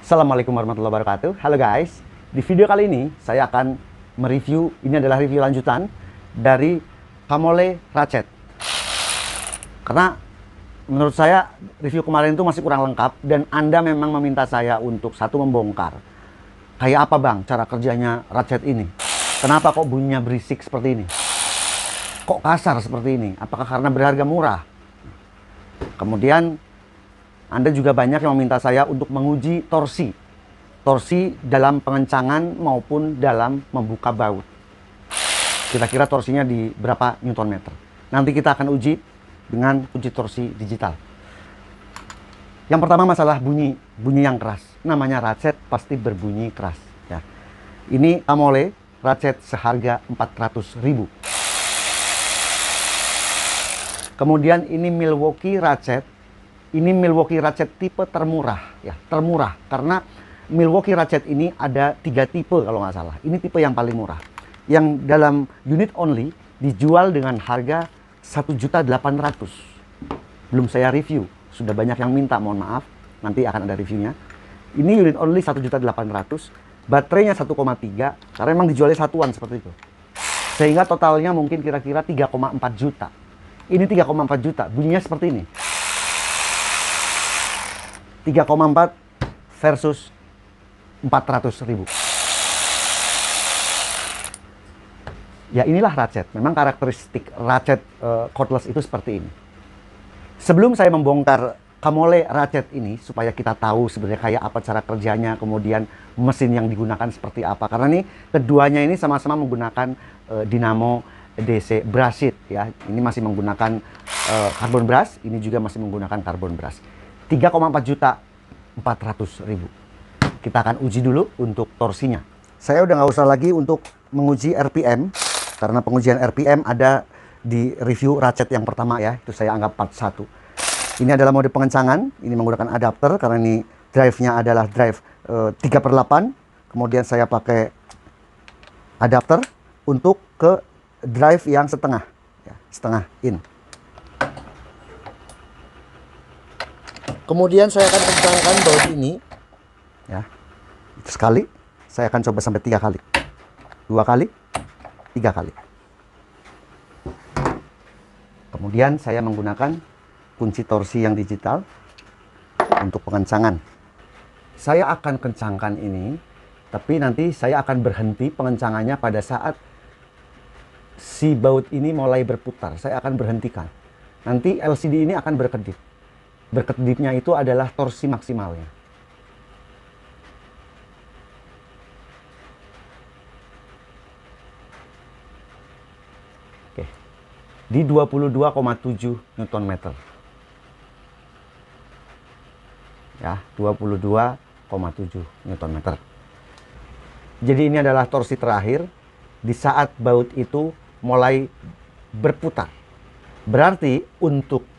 Assalamualaikum warahmatullahi wabarakatuh. Halo guys, di video kali ini saya akan mereview, ini adalah review lanjutan dari Kamole Ratchet. Karena menurut saya review kemarin itu masih kurang lengkap dan Anda memang meminta saya untuk membongkar. Kayak apa bang cara kerjanya ratchet ini? Kenapa kok bunyinya berisik seperti ini? Kok kasar seperti ini? Apakah karena berharga murah? Kemudian Anda juga banyak yang meminta saya untuk menguji torsi dalam pengencangan maupun dalam membuka baut. Kira-kira torsinya di berapa Newton meter. Nanti kita akan uji dengan uji torsi digital. Yang pertama masalah bunyi yang keras. Namanya ratchet pasti berbunyi keras. Ya. Ini Kamole ratchet seharga 400.000. Kemudian ini Milwaukee ratchet. Ini Milwaukee ratchet tipe termurah, ya, termurah karena Milwaukee ratchet ini ada 3 tipe kalau nggak salah. Ini tipe yang paling murah, yang dalam unit only dijual dengan harga 1.800.000. Belum saya review, sudah banyak yang minta, mohon maaf, nanti akan ada reviewnya. Ini unit only 1.800.000, baterainya 1,3 karena memang dijualnya satuan seperti itu, sehingga totalnya mungkin kira-kira 3,4 juta. Ini 3,4 juta, bunyinya seperti ini. 3,4 versus 400.000. Ya inilah ratchet. Memang karakteristik ratchet cordless itu seperti ini. Sebelum saya membongkar Kamole ratchet ini, supaya kita tahu sebenarnya kayak apa cara kerjanya, kemudian mesin yang digunakan seperti apa. Karena ini keduanya ini sama-sama menggunakan dinamo DC brushed, ya. Ini masih menggunakan carbon brush, ini juga masih menggunakan carbon brush. 3,4.400.000. Kita akan uji dulu untuk torsinya. Saya udah nggak usah lagi untuk menguji RPM, karena pengujian RPM ada di review ratchet yang pertama, ya. Itu saya anggap part 1. Ini adalah mode pengencangan. Ini menggunakan adapter karena ini drive-nya adalah drive 3/8. Kemudian saya pakai adapter untuk ke drive yang setengah, ya, setengah in. Kemudian saya akan kencangkan baut ini, ya, sekali. Saya akan coba sampai 3 kali, 2 kali, 3 kali. Kemudian saya menggunakan kunci torsi yang digital untuk pengencangan. Saya akan kencangkan ini, tapi nanti saya akan berhenti pengencangannya pada saat si baut ini mulai berputar. Saya akan berhentikan. Nanti LCD ini akan berkedip. Berkedipnya itu adalah torsi maksimalnya. Oke. Di 22,7 Newton meter. Ya, 22,7 Newton meter. Jadi ini adalah torsi terakhir di saat baut itu mulai berputar. Berarti untuk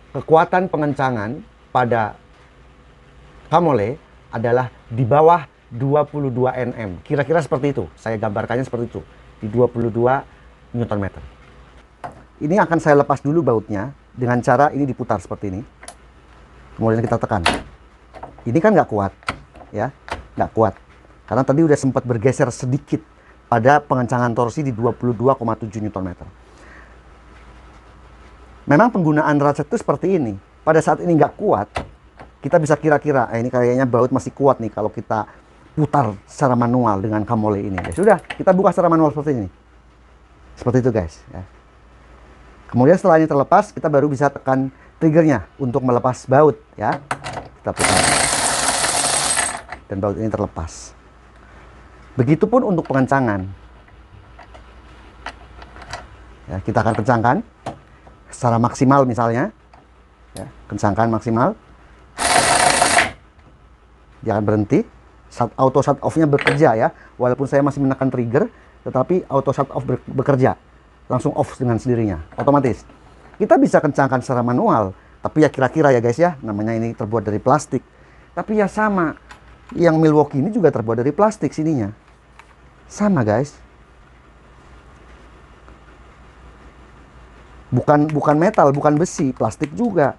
kekuatan pengencangan pada Kamole adalah di bawah 22 Nm. Kira-kira seperti itu. Saya gambarkannya seperti itu. Di 22 Newton meter. Ini akan saya lepas dulu bautnya dengan cara ini diputar seperti ini. Kemudian kita tekan. Ini kan nggak kuat, ya, nggak kuat. Karena tadi udah sempat bergeser sedikit pada pengencangan torsi di 22,7 Newton meter. Memang penggunaan ratchet itu seperti ini. Pada saat ini nggak kuat, kita bisa kira-kira, ini kayaknya baut masih kuat nih kalau kita putar secara manual dengan Kamole ini. Ya sudah, kita buka secara manual seperti ini. Seperti itu guys. Ya. Kemudian setelah ini terlepas, kita baru bisa tekan triggernya untuk melepas baut. Ya, kita putar. Dan baut ini terlepas. Begitupun untuk pengencangan. Ya, kita akan kencangkan secara maksimal misalnya, ya, kencangkan maksimal. Jangan berhenti. Auto shut off-nya bekerja, ya. Walaupun saya masih menekan trigger, tetapi auto shut off bekerja. Langsung off dengan sendirinya, otomatis. Kita bisa kencangkan secara manual, tapi ya kira-kira ya guys, ya, namanya ini terbuat dari plastik. Tapi ya sama, yang Milwaukee ini juga terbuat dari plastik sininya. Sama guys. Bukan metal, bukan besi, plastik juga.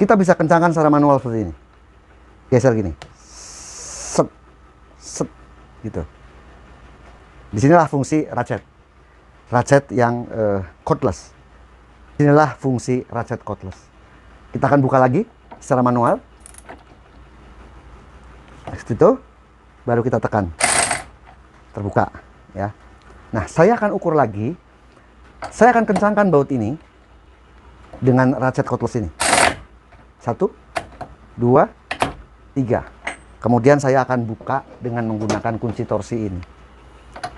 Kita bisa kencangkan secara manual seperti ini. Geser gini. set gitu. Disinilah fungsi ratchet yang cordless. Inilah fungsi ratchet cordless. Kita akan buka lagi secara manual. Setelah itu baru kita tekan, terbuka ya. Nah, saya akan ukur lagi. Saya akan kencangkan baut ini dengan ratchet cordless ini. 1, 2, 3. Kemudian saya akan buka dengan menggunakan kunci torsi ini.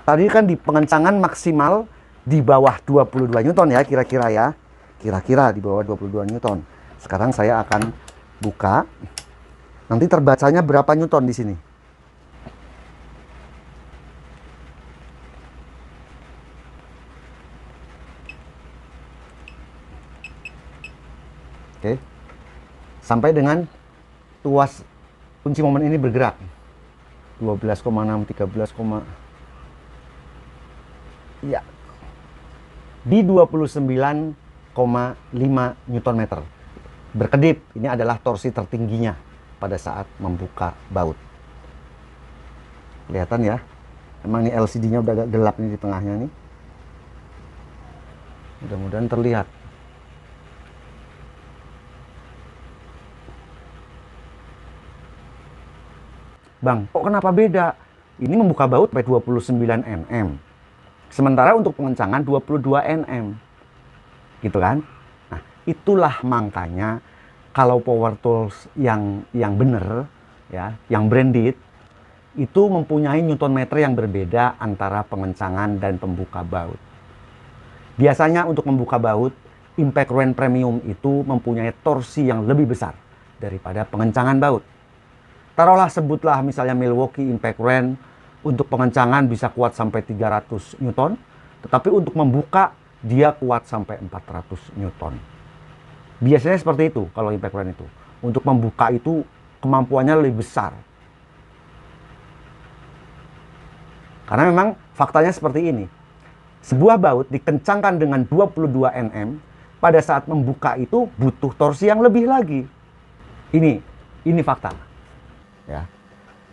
Tadi kan di pengencangan maksimal di bawah 22 Newton ya, kira-kira ya. Kira-kira di bawah 22 Newton. Sekarang saya akan buka. Nanti terbacanya berapa Newton di sini. Oke. Sampai dengan tuas kunci momen ini bergerak. 12,6, 13, ya. Di 29,5 Newton meter. Berkedip, ini adalah torsi tertingginya pada saat membuka baut. Kelihatan ya. Emang ini LCD-nya udah agak gelap nih di tengahnya nih. Mudah-mudahan terlihat. Bang, kok kenapa beda? Ini membuka baut sampai 29 nm. Sementara untuk pengencangan 22 nm. Gitu kan? Nah, itulah makanya kalau power tools yang benar ya, yang branded itu mempunyai newton meter yang berbeda antara pengencangan dan pembuka baut. Biasanya untuk membuka baut, Impact Wren Premium itu mempunyai torsi yang lebih besar daripada pengencangan baut. Taruhlah sebutlah misalnya Milwaukee Impact Wren untuk pengencangan bisa kuat sampai 300 Newton, tetapi untuk membuka dia kuat sampai 400 Newton. Biasanya seperti itu kalau Impact Wren itu. Untuk membuka itu kemampuannya lebih besar. Karena memang faktanya seperti ini. Sebuah baut dikencangkan dengan 22 nm, pada saat membuka itu butuh torsi yang lebih lagi. Ini fakta. Ya.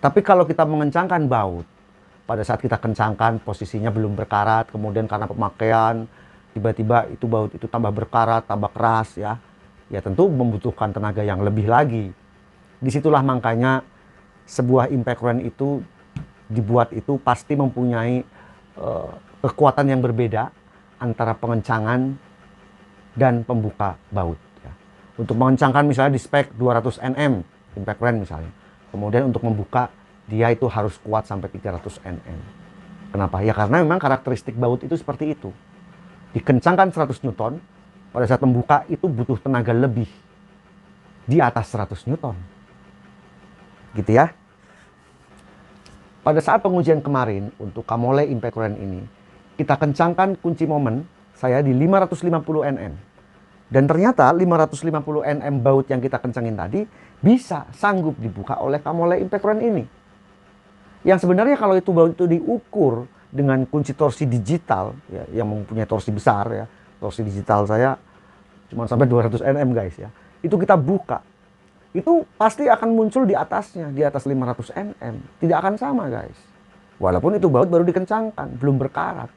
Tapi kalau kita mengencangkan baut, pada saat kita kencangkan posisinya belum berkarat, kemudian karena pemakaian tiba-tiba itu baut itu tambah berkarat, tambah keras ya. Ya tentu membutuhkan tenaga yang lebih lagi. Disitulah makanya sebuah Impact Wren itu dibuat itu pasti mempunyai kekuatan yang berbeda antara pengencangan dan pembuka baut ya. Untuk mengencangkan misalnya di spek 200 nm Impact Wren misalnya. Kemudian untuk membuka, dia itu harus kuat sampai 300 nm. Kenapa? Ya karena memang karakteristik baut itu seperti itu. Dikencangkan 100 Newton, pada saat membuka itu butuh tenaga lebih. Di atas 100 Newton. Gitu ya. Pada saat pengujian kemarin, untuk Kamole Impact Wren ini, kita kencangkan kunci momen saya di 550 nm. Dan ternyata 550 nm baut yang kita kencangin tadi bisa sanggup dibuka oleh Kamole Impact Wren ini. Yang sebenarnya kalau itu baut itu diukur dengan kunci torsi digital ya, yang mempunyai torsi besar ya. Torsi digital saya cuma sampai 200 nm guys ya. Itu kita buka. Itu pasti akan muncul di atasnya, di atas 500 nm. Tidak akan sama guys. Walaupun itu baut baru dikencangkan, belum berkarat.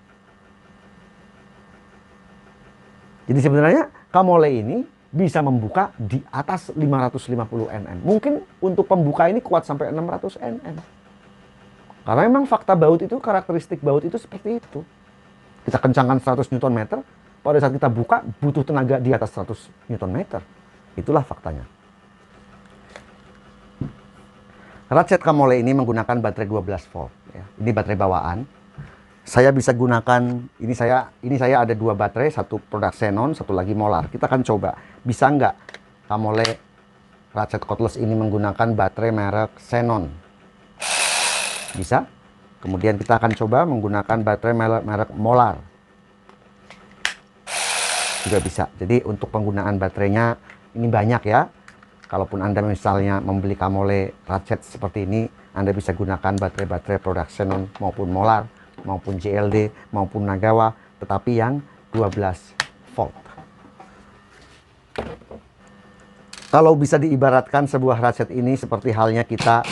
Jadi sebenarnya Kamole ini bisa membuka di atas 550 nm. Mungkin untuk pembuka ini kuat sampai 600 nm. Karena memang fakta baut itu, karakteristik baut itu seperti itu. Kita kencangkan 100 Nm, pada saat kita buka butuh tenaga di atas 100 Nm. Itulah faktanya. Ratchet Kamole ini menggunakan baterai 12 volt. Ya. Ini baterai bawaan. Saya bisa gunakan, ini saya ada dua baterai, satu produk Xenon, satu lagi Molar. Kita akan coba, bisa nggak Kamole ratchet cordless ini menggunakan baterai merek Xenon? Bisa. Kemudian kita akan coba menggunakan baterai merek Molar. Juga bisa. Jadi untuk penggunaan baterainya ini banyak ya. Kalaupun Anda misalnya membeli Kamole ratchet seperti ini, Anda bisa gunakan baterai-baterai produk Xenon maupun Molar, maupun JLD, maupun Nagawa, tetapi yang 12 volt. Kalau bisa diibaratkan sebuah ratchet ini seperti halnya kita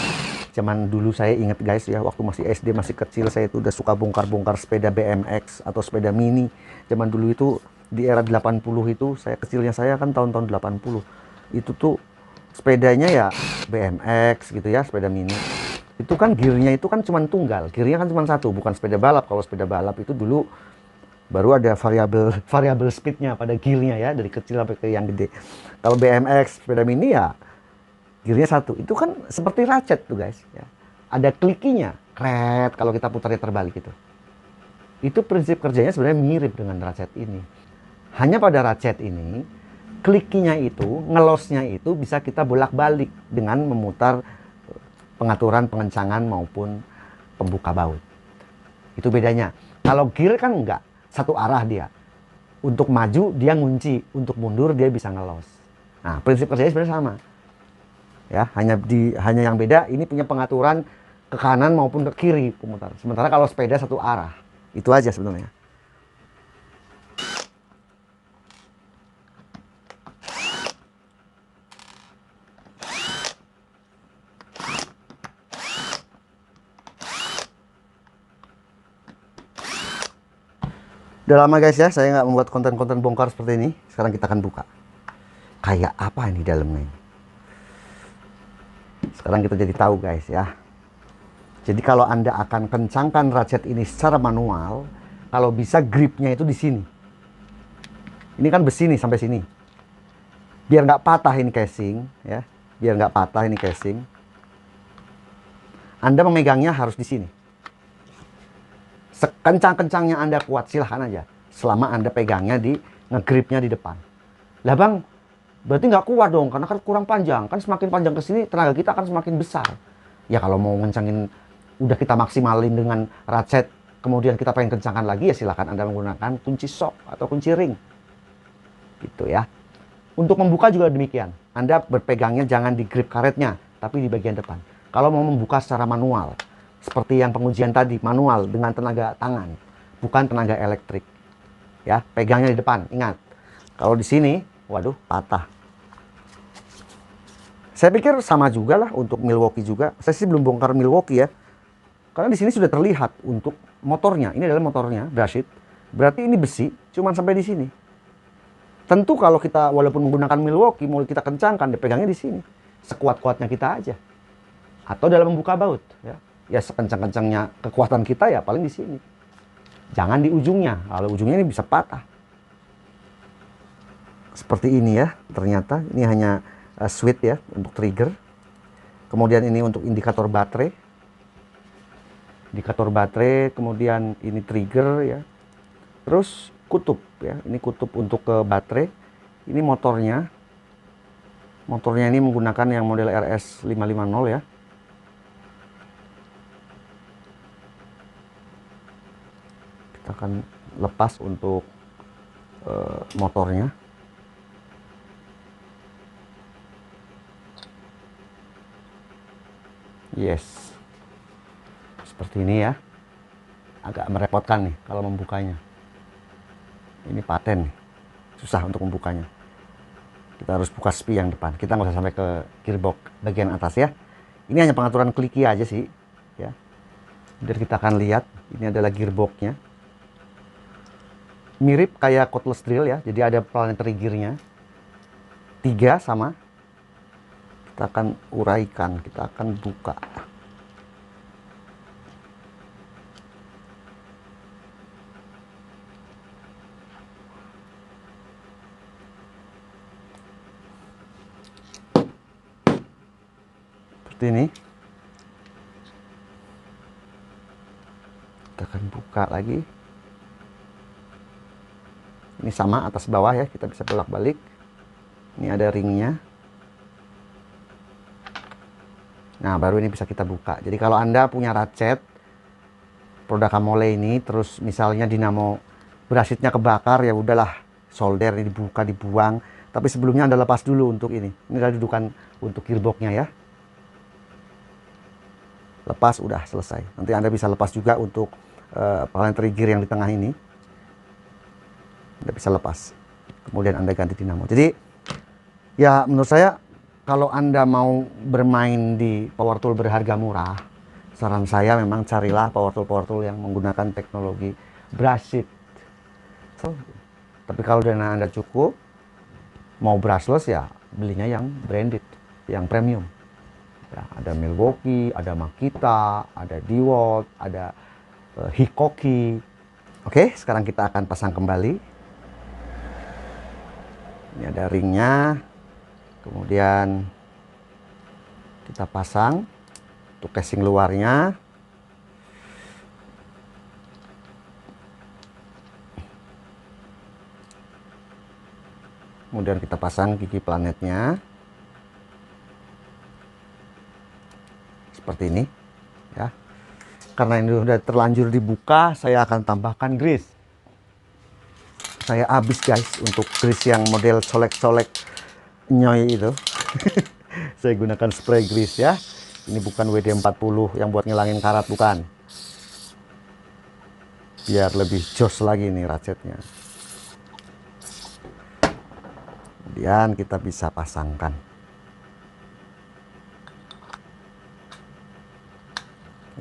Zaman dulu saya ingat guys ya, waktu masih SD, masih kecil, saya itu udah suka bongkar-bongkar sepeda BMX atau sepeda mini. Zaman dulu itu di era 80 itu, saya kecilnya saya kan tahun-tahun 80. Itu tuh sepedanya ya BMX gitu ya, sepeda mini. Itu kan gearnya itu kan cuma tunggal, gearnya kan cuma satu, bukan sepeda balap. Kalau sepeda balap itu dulu baru ada variabel speednya pada gearnya ya, dari kecil sampai ke yang gede. Kalau BMX sepeda mini ya gearnya satu. Itu kan seperti ratchet tuh guys ya. Ada klikinya, kret kalau kita putarnya terbalik gitu. Itu prinsip kerjanya sebenarnya mirip dengan ratchet ini. Hanya pada ratchet ini, klikinya itu, ngelosnya itu bisa kita bolak-balik dengan memutar pengaturan pengencangan maupun pembuka baut. Itu bedanya. Kalau gear kan enggak, satu arah dia. Untuk maju dia ngunci, untuk mundur dia bisa ngelos. Nah, prinsip kerjanya sebenarnya sama. Ya, hanya yang beda ini punya pengaturan ke kanan maupun ke kiri pemutar. Sementara kalau sepeda satu arah. Itu aja sebenarnya. Udah lama guys ya, saya nggak membuat konten-konten bongkar seperti ini. Sekarang kita akan buka. Kayak apa ini dalamnya? Sekarang kita jadi tahu guys ya. Jadi kalau Anda akan kencangkan ratchet ini secara manual, kalau bisa gripnya itu di sini. Ini kan besi nih sampai sini. Biar nggak patah ini casing ya. Biar nggak patah ini casing. Anda memegangnya harus di sini. Sekencang-kencangnya Anda kuat, silahkan aja. Selama Anda pegangnya di ngegripnya di depan. Lah bang, berarti nggak kuat dong, karena kan kurang panjang. Kan semakin panjang ke sini, tenaga kita akan semakin besar. Ya kalau mau ngencangin, udah kita maksimalin dengan ratchet, kemudian kita pengen kencangkan lagi, ya silahkan Anda menggunakan kunci sok atau kunci ring. Gitu ya. Untuk membuka juga demikian. Anda berpegangnya jangan di grip karetnya, tapi di bagian depan. Kalau mau membuka secara manual, seperti yang pengujian tadi, manual dengan tenaga tangan, bukan tenaga elektrik. Ya, pegangnya di depan. Ingat, kalau di sini, waduh, patah. Saya pikir sama juga lah untuk Milwaukee juga. Saya sih belum bongkar Milwaukee ya, karena di sini sudah terlihat untuk motornya. Ini adalah motornya, brushed. Berarti ini besi, cuman sampai di sini. Tentu kalau kita walaupun menggunakan Milwaukee, mau kita kencangkan, dipegangnya di sini. Sekuat-kuatnya kita aja. Atau dalam membuka baut, ya. Ya sekencang-kencangnya kekuatan kita ya paling di sini. Jangan di ujungnya. Kalau ujungnya ini bisa patah. Seperti ini ya. Ternyata ini hanya switch ya untuk trigger. Kemudian ini untuk indikator baterai. Indikator baterai, kemudian ini trigger ya. Terus kutub ya. Ini kutub untuk ke baterai. Ini motornya. Motornya ini menggunakan yang model RS550 ya. Kita akan lepas untuk motornya. Yes, seperti ini ya. Agak merepotkan nih kalau membukanya. Ini paten nih, susah untuk membukanya. Kita harus buka spi yang depan. Kita nggak usah sampai ke gearbox bagian atas ya. Ini hanya pengaturan kliki aja sih ya. Biar kita akan lihat, ini adalah gearboxnya. Mirip kayak cordless drill ya, jadi ada planetary gearnya 3 sama. Kita akan uraikan, kita akan buka. Seperti ini. Kita akan buka lagi. Ini sama atas bawah ya, kita bisa bolak-balik. Ini ada ringnya. Nah, baru ini bisa kita buka. Jadi kalau Anda punya ratchet produk Kamole ini, terus misalnya dinamo brashitnya kebakar, ya udahlah, solder ini dibuka, dibuang. Tapi sebelumnya Anda lepas dulu untuk ini. Ini adalah dudukan untuk gearboxnya ya. Lepas, udah selesai. Nanti Anda bisa lepas juga untuk planetary gear yang di tengah ini. Anda bisa lepas. Kemudian Anda ganti dinamo. Jadi ya menurut saya kalau Anda mau bermain di power tool berharga murah, saran saya memang carilah power tool yang menggunakan teknologi brush seat. Tapi kalau dana Anda cukup, mau brushless ya belinya yang branded, yang premium. Ya, ada Milwaukee, ada Makita, ada DeWalt, ada Hikoki. Oke, sekarang kita akan pasang kembali. Ini ada ringnya. Kemudian kita pasang untuk casing luarnya. Kemudian kita pasang gigi planetnya. Seperti ini, ya. Karena ini sudah terlanjur dibuka, saya akan tambahkan grease. Saya habis guys untuk grease yang model colek-colek nyoy itu. Saya gunakan spray grease ya. Ini bukan WD-40 yang buat ngilangin karat, bukan. Biar lebih jos lagi nih ratchetnya. Kemudian kita bisa pasangkan.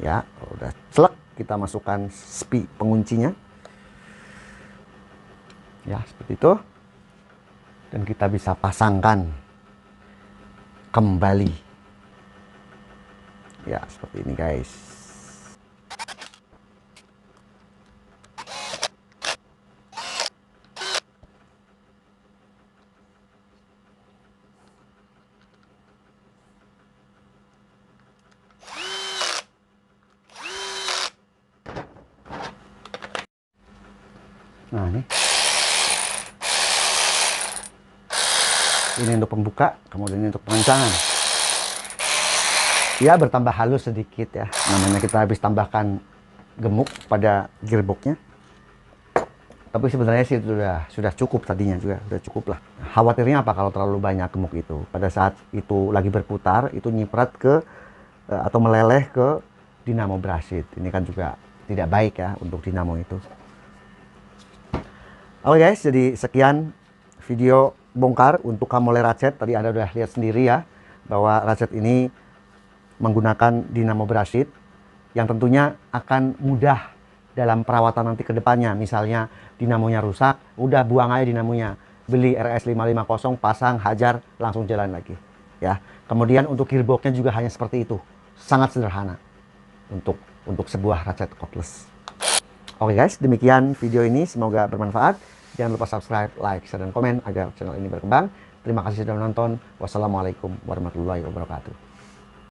Ya, udah celek, kita masukkan spi penguncinya. Ya, seperti itu. Dan kita bisa pasangkan kembali. Ya, seperti ini guys. Nah, ini untuk pembuka, kemudian ini untuk pengencangan. Ya, bertambah halus sedikit ya. Namanya kita habis tambahkan gemuk pada gearboxnya. Tapi sebenarnya sih sudah cukup tadinya juga, sudah cukup lah. Khawatirnya apa kalau terlalu banyak gemuk itu? Pada saat itu lagi berputar, itu nyiprat ke atau meleleh ke dinamo brush seat. Ini kan juga tidak baik ya untuk dinamo itu. Oke guys, jadi sekian video bongkar untuk Kamole ratchet. Tadi Anda sudah lihat sendiri ya, bahwa ratchet ini menggunakan dinamo brush seat yang tentunya akan mudah dalam perawatan nanti ke depannya. Misalnya dinamonya rusak, udah buang aja dinamonya. Beli RS550, pasang, hajar, langsung jalan lagi. Ya. Kemudian untuk gearboxnya juga hanya seperti itu. Sangat sederhana untuk sebuah ratchet cordless. Oke guys, demikian video ini, semoga bermanfaat. Jangan lupa subscribe, like, share, dan komen agar channel ini berkembang. Terima kasih sudah menonton. Wassalamualaikum warahmatullahi wabarakatuh.